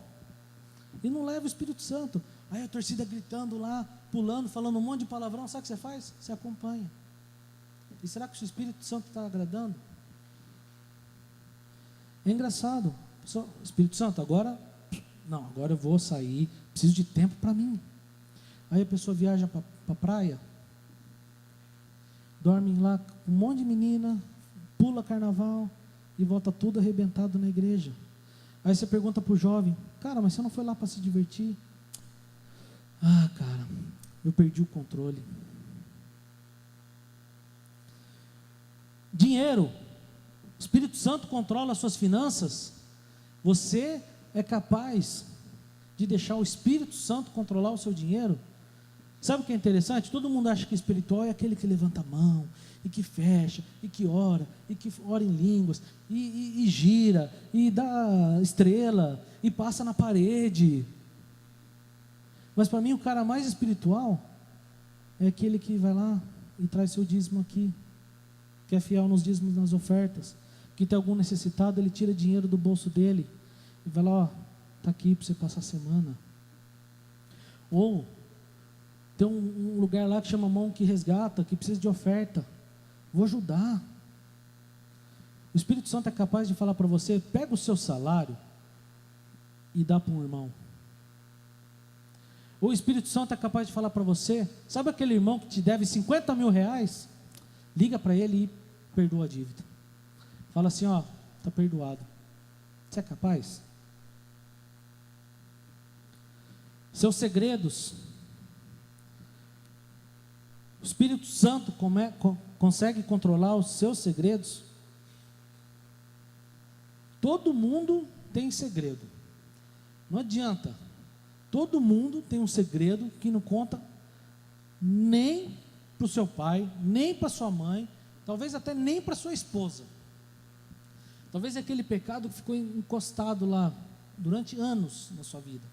[SPEAKER 1] e não leva o Espírito Santo. Aí a torcida gritando lá, pulando, falando um monte de palavrão. Sabe o que você faz? Você acompanha. E será que o Espírito Santo está agradando? É engraçado. Espírito Santo, agora eu vou sair, preciso de tempo para mim. Aí a pessoa viaja para a praia, dorme lá com um monte de menina, pula carnaval e volta tudo arrebentado na igreja. Aí você pergunta para o jovem: cara, mas você não foi lá para se divertir? Ah, cara, eu perdi o controle. Dinheiro, o Espírito Santo controla as suas finanças. Você é capaz de deixar o Espírito Santo controlar o seu dinheiro? Sabe o que é interessante? Todo mundo acha que espiritual é aquele que levanta a mão, e que fecha, e que ora em línguas, e gira, e dá estrela, e passa na parede. Mas para mim o cara mais espiritual é aquele que vai lá e traz seu dízimo aqui, que é fiel nos dízimos, nas ofertas, que tem algum necessitado, ele tira dinheiro do bolso dele, e vai lá, ó, está aqui para você passar a semana. Ou tem um lugar lá que chama Mão que Resgata, que precisa de oferta, vou ajudar. O Espírito Santo é capaz de falar para você, pega o seu salário e dá para um irmão. Ou o Espírito Santo é capaz de falar para você, sabe aquele irmão que te deve 50 mil reais? Liga para ele e perdoa a dívida. Fala assim, ó, está perdoado. Você é capaz? Seus segredos, o Espírito Santo consegue controlar os seus segredos? Todo mundo tem segredo, não adianta, todo mundo tem um segredo que não conta nem para o seu pai, nem para sua mãe, talvez até nem para sua esposa. Talvez aquele pecado que ficou encostado lá durante anos na sua vida.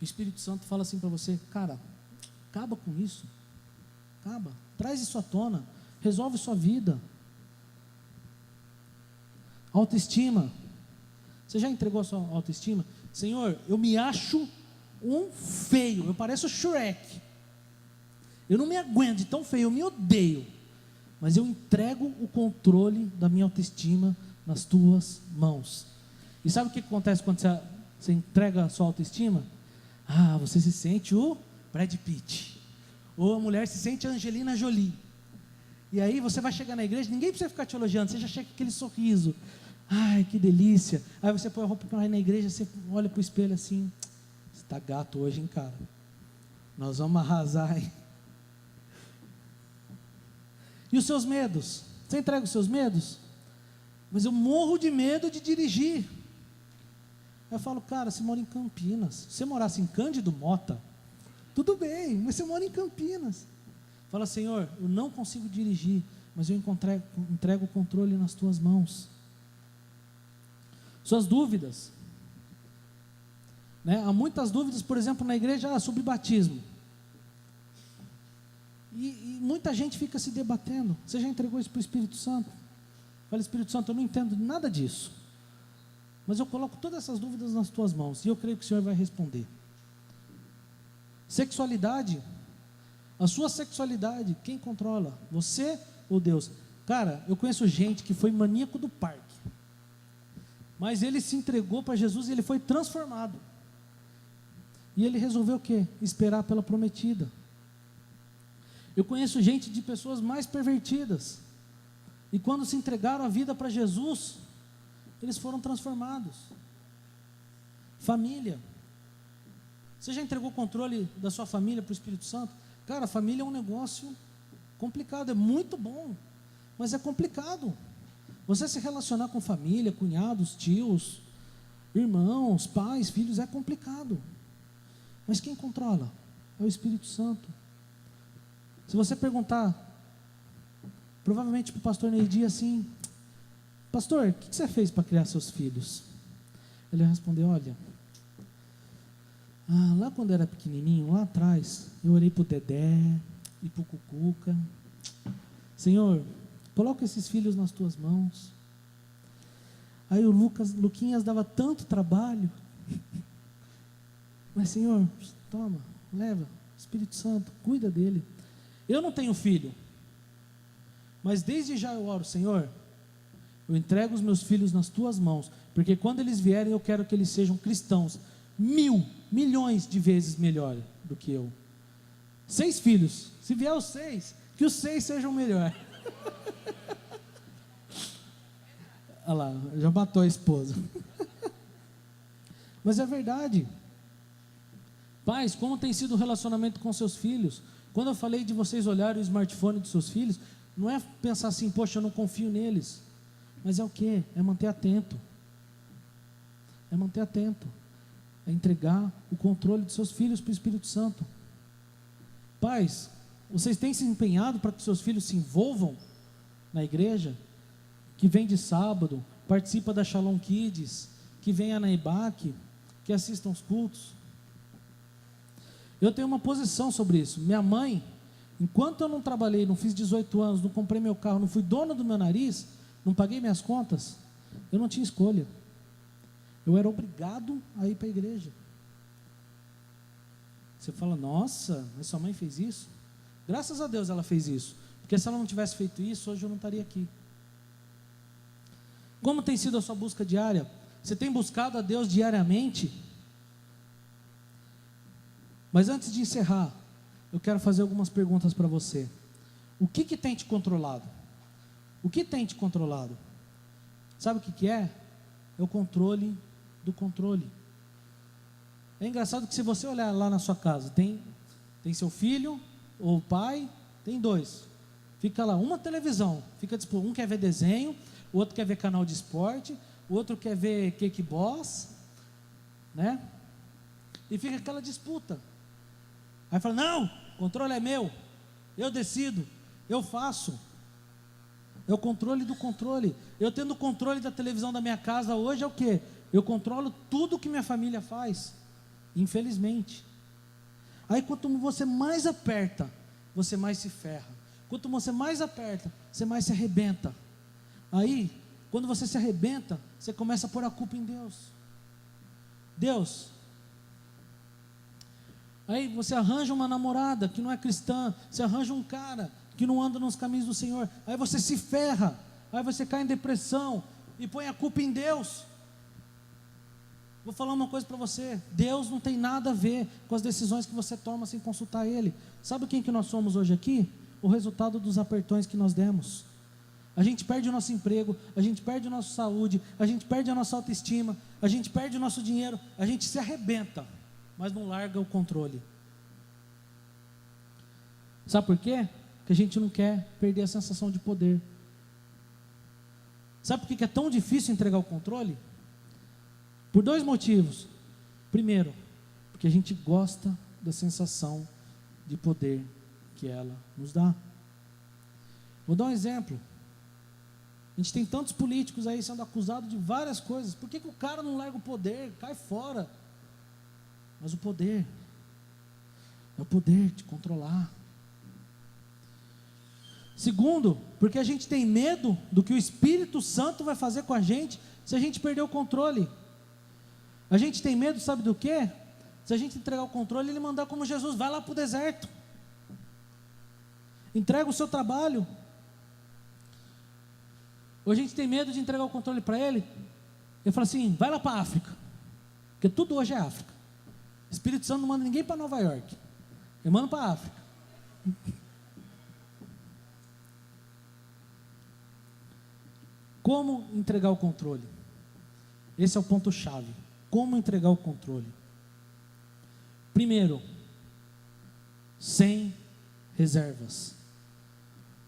[SPEAKER 1] O Espírito Santo fala assim para você, cara, acaba com isso, acaba, traz isso à tona, resolve sua vida. Autoestima, você já entregou a sua autoestima? Senhor, eu me acho um feio, eu pareço o Shrek, eu não me aguento de tão feio, eu me odeio, mas eu entrego o controle da minha autoestima nas tuas mãos. E sabe o que acontece quando você entrega a sua autoestima? Você se sente o Brad Pitt, ou a mulher se sente a Angelina Jolie, e aí você vai chegar na igreja, ninguém precisa ficar te elogiando, você já chega com aquele sorriso, ai que delícia, aí você põe a roupa para ir na igreja, você olha para o espelho assim, você está gato hoje, hein, cara, nós vamos arrasar, hein? E os seus medos? Você entrega os seus medos? Mas eu morro de medo de dirigir. Eu falo, cara, você mora em Campinas, se você morasse em Cândido Mota, tudo bem, mas você mora em Campinas. Fala, Senhor, eu não consigo dirigir, mas eu entrego o controle nas tuas mãos. Suas dúvidas, né? Há muitas dúvidas, por exemplo, na igreja, sobre batismo. E muita gente fica se debatendo. Você já entregou isso para o Espírito Santo? Fala, Espírito Santo, eu não entendo nada disso, mas eu coloco todas essas dúvidas nas tuas mãos, e eu creio que o Senhor vai responder. Sexualidade, a sua sexualidade, quem controla? Você ou Deus? Cara, eu conheço gente que foi maníaco do parque, mas ele se entregou para Jesus e ele foi transformado. E ele resolveu o quê? Esperar pela prometida. Eu conheço gente de pessoas mais pervertidas, e quando se entregaram a vida para Jesus, eles foram transformados. Família, você já entregou o controle da sua família para o Espírito Santo? Cara, a família é um negócio complicado, é muito bom, mas é complicado. Você se relacionar com família, cunhados, tios, irmãos, pais, filhos, é complicado. Mas quem controla? É o Espírito Santo. Se você perguntar, provavelmente para o pastor Neidi assim, pastor, o que você fez para criar seus filhos? Ele vai responder, olha, lá quando eu era pequenininho, lá atrás, eu orei para o Dedé e para o Cucuca. Senhor, coloca esses filhos nas tuas mãos. Aí o Luquinhas dava tanto trabalho, mas Senhor, toma, leva, Espírito Santo, cuida dele. Eu não tenho filho, mas desde já eu oro, Senhor, eu entrego os meus filhos nas tuas mãos, porque quando eles vierem eu quero que eles sejam cristãos, milhões de vezes melhor do que eu. 6 filhos, se vier os 6, que os 6 sejam melhor. Olha lá, já matou a esposa. Mas é verdade. Pais, como tem sido o relacionamento com seus filhos? Quando eu falei de vocês olharem o smartphone dos seus filhos, não é pensar assim, poxa, eu não confio neles, mas é o quê? É manter atento. É manter atento. É entregar o controle dos seus filhos para o Espírito Santo. Pais, vocês têm se empenhado para que seus filhos se envolvam na igreja? Que vem de sábado, participa da Shalom Kids, que venha na IBAC, que assistam os cultos. Eu tenho uma posição sobre isso. Minha mãe, enquanto eu não trabalhei, não fiz 18 anos, não comprei meu carro, não fui dono do meu nariz, não paguei minhas contas, eu não tinha escolha. Eu era obrigado a ir para a igreja. Você fala, nossa, mas sua mãe fez isso? Graças a Deus ela fez isso, porque se ela não tivesse feito isso, hoje eu não estaria aqui. Como tem sido a sua busca diária? Você tem buscado a Deus diariamente? Mas antes de encerrar, eu quero fazer algumas perguntas para você. O que tem te controlado? O que tem te controlado? Sabe o que é? É o controle do controle. É engraçado que se você olhar lá na sua casa, tem seu filho ou pai, tem dois. Fica lá, uma televisão, um quer ver desenho, o outro quer ver canal de esporte, o outro quer ver Cake Boss, né? E fica aquela disputa. Aí fala, não, o controle é meu, eu decido, eu faço. É o controle do controle. Eu tendo o controle da televisão da minha casa hoje é o quê? Eu controlo tudo que minha família faz, infelizmente. Aí quanto você mais aperta, você mais se ferra. Quanto você mais aperta, você mais se arrebenta. Aí, quando você se arrebenta, você começa a pôr a culpa em Deus. Deus. Aí você arranja uma namorada que não é cristã, você arranja um cara que não anda nos caminhos do Senhor, aí você se ferra, aí você cai em depressão e põe a culpa em Deus. Vou falar uma coisa para você, Deus não tem nada a ver com as decisões que você toma sem consultar Ele. Sabe quem que nós somos hoje aqui? O resultado dos apertões que nós demos. A gente perde o nosso emprego, a gente perde a nossa saúde, a gente perde a nossa autoestima, a gente perde o nosso dinheiro, a gente se arrebenta, mas não larga o controle. Sabe por quê? Porque a gente não quer perder a sensação de poder. Sabe por que é tão difícil entregar o controle? Por dois motivos. Primeiro, porque a gente gosta da sensação de poder que ela nos dá. Vou dar um exemplo. A gente tem tantos políticos aí sendo acusados de várias coisas. Por que o cara não larga o poder? Cai fora. Mas o poder é o poder de controlar. Segundo, porque a gente tem medo do que o Espírito Santo vai fazer com a gente se a gente perder o controle. A gente tem medo, sabe do quê? Se a gente entregar o controle, Ele mandar como Jesus, vai lá para o deserto. Entrega o seu trabalho. Ou a gente tem medo de entregar o controle para Ele. Ele fala assim, vai lá para a África. Porque tudo hoje é África. O Espírito Santo não manda ninguém para Nova York. Ele manda para a África. Como entregar o controle? Esse é o ponto-chave. Como entregar o controle? Primeiro, sem reservas.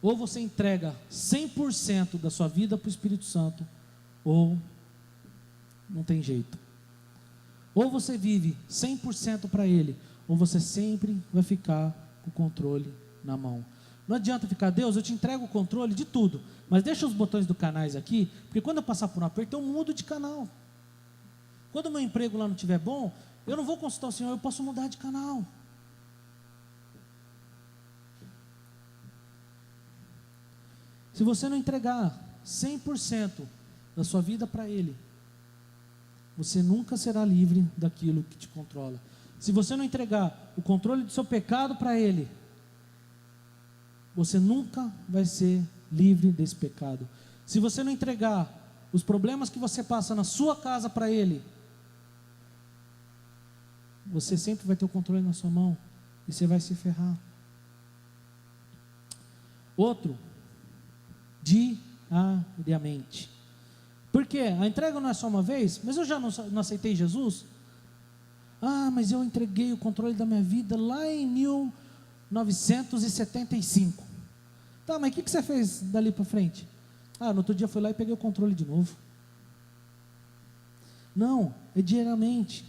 [SPEAKER 1] Ou você entrega 100% da sua vida para o Espírito Santo, ou não tem jeito. Ou você vive 100% para Ele, ou você sempre vai ficar com o controle na mão. Não adianta ficar, Deus, eu te entrego o controle de tudo, mas deixa os botões do canais aqui, porque quando eu passar por um aperto, eu mudo de canal. Quando o meu emprego lá não estiver bom, eu não vou consultar o Senhor, eu posso mudar de canal. Se você não entregar 100% da sua vida para Ele, você nunca será livre daquilo que te controla. Se você não entregar o controle do seu pecado para Ele, você nunca vai ser livre desse pecado. Se você não entregar os problemas que você passa na sua casa para Ele, você sempre vai ter o controle na sua mão e você vai se ferrar. Outro, diariamente. Por quê? A entrega não é só uma vez, mas eu já não aceitei Jesus. Ah, mas eu entreguei o controle da minha vida lá em 1975. Tá, mas o que você fez dali para frente? Ah, no outro dia eu fui lá e peguei o controle de novo. Não, é diariamente.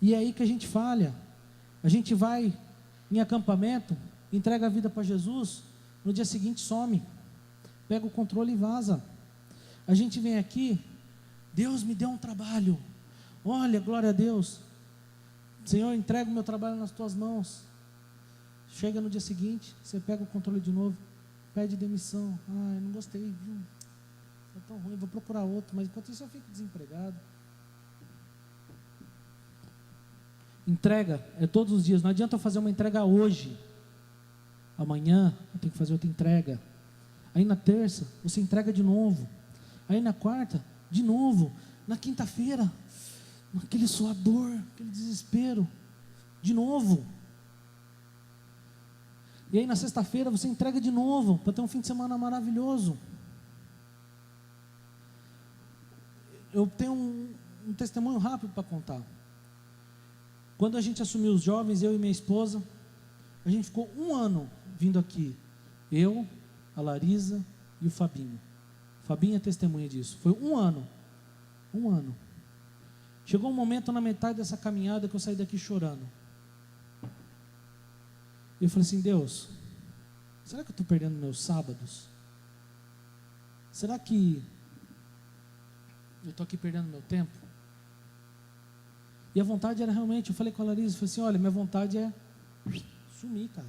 [SPEAKER 1] E é aí que a gente falha. A gente vai em acampamento, entrega a vida para Jesus, no dia seguinte some, pega o controle e vaza. A gente vem aqui, Deus me deu um trabalho, olha, glória a Deus, Senhor, entrega o meu trabalho nas tuas mãos. Chega no dia seguinte, você pega o controle de novo, pede demissão. Eu não gostei, viu? É tão ruim, vou procurar outro, mas enquanto isso eu fico desempregado. Entrega é todos os dias, não adianta eu fazer uma entrega hoje, amanhã eu tenho que fazer outra entrega, aí na terça você entrega de novo, aí na quarta de novo, na quinta-feira aquele suador, aquele desespero, de novo, e aí na sexta-feira você entrega de novo, para ter um fim de semana maravilhoso. Eu tenho um testemunho rápido para contar. Quando a gente assumiu os jovens, eu e minha esposa, a gente ficou 1 ano vindo aqui. Eu, a Larisa e o Fabinho. O Fabinho é testemunha disso. Foi 1 ano. 1 ano. Chegou um momento na metade dessa caminhada que eu saí daqui chorando. Eu falei assim, Deus, será que eu estou perdendo meus sábados? Será que eu estou aqui perdendo meu tempo? E a vontade era realmente, eu falei com a Larisa, eu falei assim, olha, minha vontade é sumir, cara.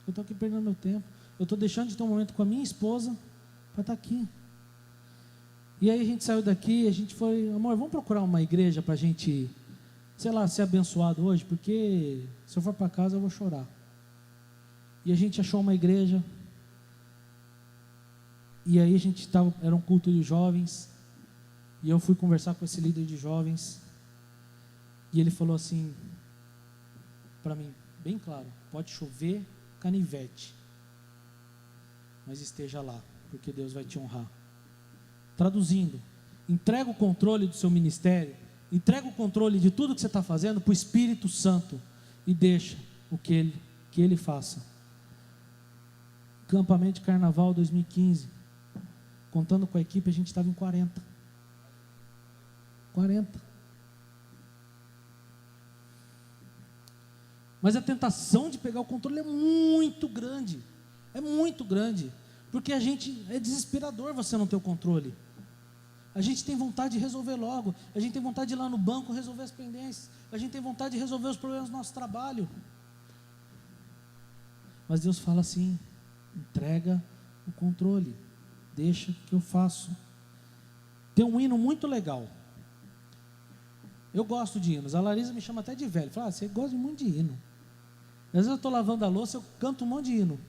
[SPEAKER 1] Eu estou aqui perdendo meu tempo. Eu estou deixando de ter um momento com a minha esposa para estar aqui. E aí a gente saiu daqui, a gente foi, amor, vamos procurar uma igreja para a gente, sei lá, ser abençoado hoje, porque se eu for para casa eu vou chorar. E a gente achou uma igreja, e aí a gente estava, era um culto de jovens, e eu fui conversar com esse líder de jovens, e ele falou assim, para mim, bem claro, pode chover canivete, mas esteja lá, porque Deus vai te honrar. Traduzindo, entrega o controle do seu ministério, entrega o controle de tudo que você está fazendo para o Espírito Santo, e deixa o que ele faça. Acampamento de Carnaval 2015, contando com a equipe, a gente estava em 40. Mas a tentação de pegar o controle é muito grande, porque a gente, é desesperador você não ter o controle. A gente tem vontade de resolver logo, a gente tem vontade de ir lá no banco resolver as pendências, a gente tem vontade de resolver os problemas do nosso trabalho. Mas Deus fala assim, entrega o controle, deixa que eu faço. Tem um hino muito legal. Eu gosto de hinos, a Larisa me chama até de velho, fala, você gosta muito de hino. Às vezes eu estou lavando a louça, eu canto um monte de hino.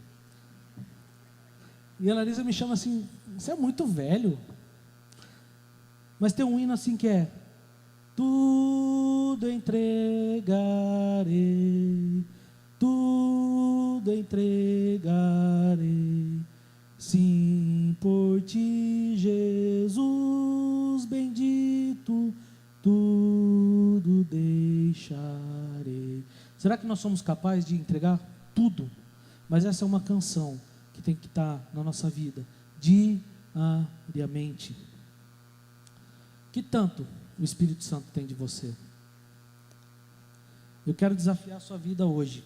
[SPEAKER 1] E a Larisa me chama assim, você é muito velho. Mas tem um hino assim que é, tudo entregarei, tudo entregarei, sim, por ti, Jesus bendito, tudo deixarei. Será que nós somos capazes de entregar tudo? Mas essa é uma canção que tem que estar na nossa vida, diariamente. Que tanto o Espírito Santo tem de você? Eu quero desafiar a sua vida hoje,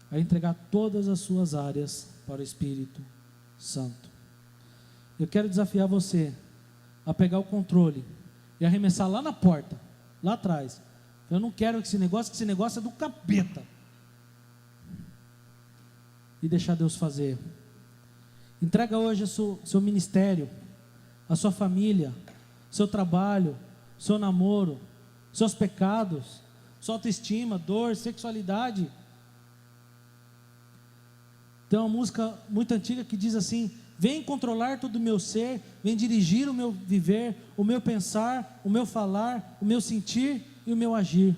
[SPEAKER 1] a entregar todas as suas áreas para o Espírito Santo. Eu quero desafiar você a pegar o controle e arremessar lá na porta, lá atrás. Eu não quero que esse negócio é do capeta. E deixar Deus fazer. Entrega hoje o seu ministério, a sua família, seu trabalho, seu namoro, seus pecados, sua autoestima, dor, sexualidade. Tem uma música muito antiga que diz assim, vem controlar todo o meu ser, vem dirigir o meu viver, o meu pensar, o meu falar, o meu sentir e o meu agir.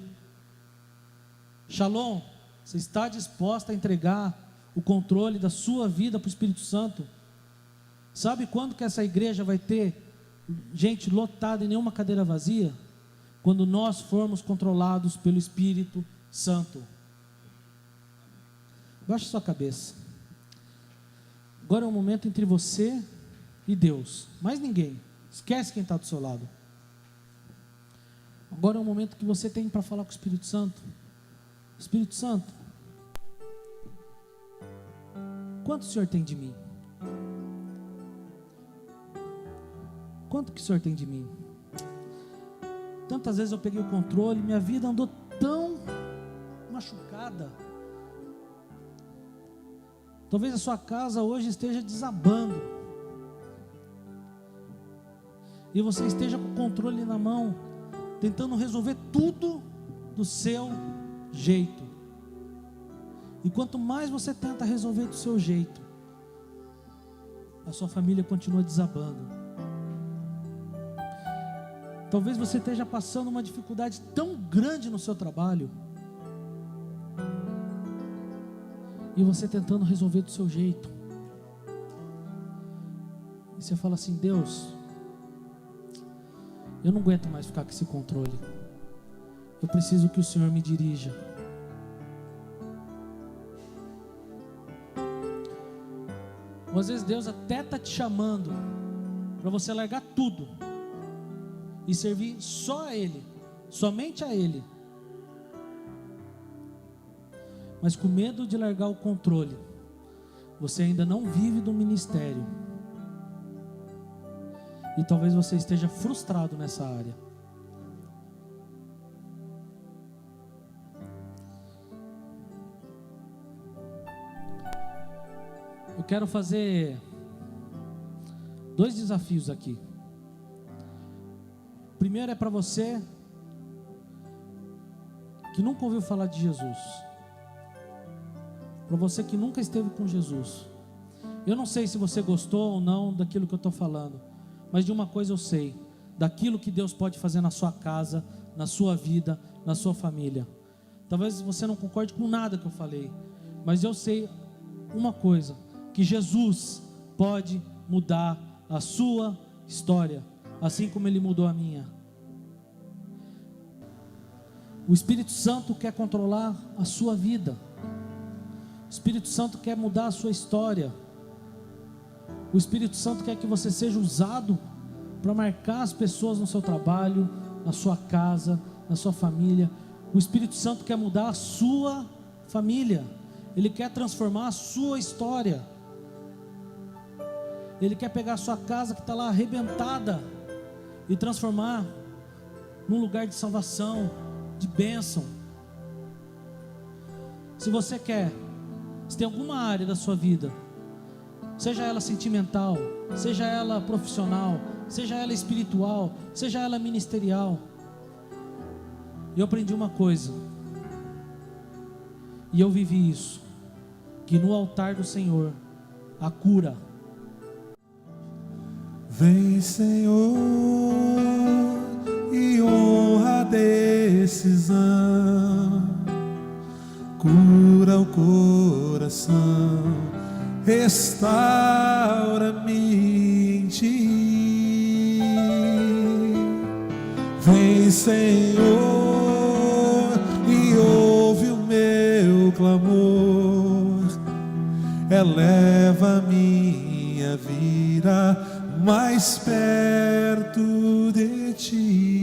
[SPEAKER 1] Shalom, você está disposta a entregar o controle da sua vida para o Espírito Santo? Sabe quando que essa igreja vai ter gente lotada e nenhuma cadeira vazia? Quando nós formos controlados pelo Espírito Santo. Baixe sua cabeça. Agora é um momento entre você e Deus, mais ninguém. Esquece quem está do seu lado. Agora é o momento que você tem para falar com o Espírito Santo. Espírito Santo, quanto o Senhor tem de mim? Quanto que o Senhor tem de mim? Tantas vezes eu peguei o controle, minha vida andou tão machucada. Talvez a sua casa hoje esteja desabando. E você esteja com o controle na mão, tentando resolver tudo do seu jeito. E quanto mais você tenta resolver do seu jeito, a sua família continua desabando. Talvez você esteja passando uma dificuldade tão grande no seu trabalho, e você tentando resolver do seu jeito. E você fala assim: Deus, eu não aguento mais ficar com esse controle. Eu preciso que o Senhor me dirija. Ou às vezes Deus até está te chamando para você largar tudo e servir só a Ele, somente a Ele. Mas com medo de largar o controle, você ainda não vive do ministério. E talvez você esteja frustrado nessa área. Eu quero fazer 2 desafios aqui. O primeiro é para você que nunca ouviu falar de Jesus. Para você que nunca esteve com Jesus. Eu não sei se você gostou ou não daquilo que eu estou falando, mas de uma coisa eu sei: daquilo que Deus pode fazer na sua casa, na sua vida, na sua família. Talvez você não concorde com nada que eu falei, mas eu sei uma coisa: que Jesus pode mudar a sua história, assim como Ele mudou a minha. O Espírito Santo quer controlar a sua vida. O Espírito Santo quer mudar a sua história. O Espírito Santo quer que você seja usado para marcar as pessoas no seu trabalho, na sua casa, na sua família. O Espírito Santo quer mudar a sua família. Ele quer transformar a sua história. Ele quer pegar a sua casa que está lá arrebentada e transformar num lugar de salvação, de bênção. Se você quer, se tem alguma área da sua vida, seja ela sentimental, seja ela profissional, seja ela espiritual, seja ela ministerial, eu aprendi uma coisa, e eu vivi isso, que no altar do Senhor há cura.
[SPEAKER 2] Vem, Senhor, e honra a decisão, cura o coração, restaura-me em ti. Vem, Senhor, e ouve o meu clamor, eleva minha vida mais perto de ti.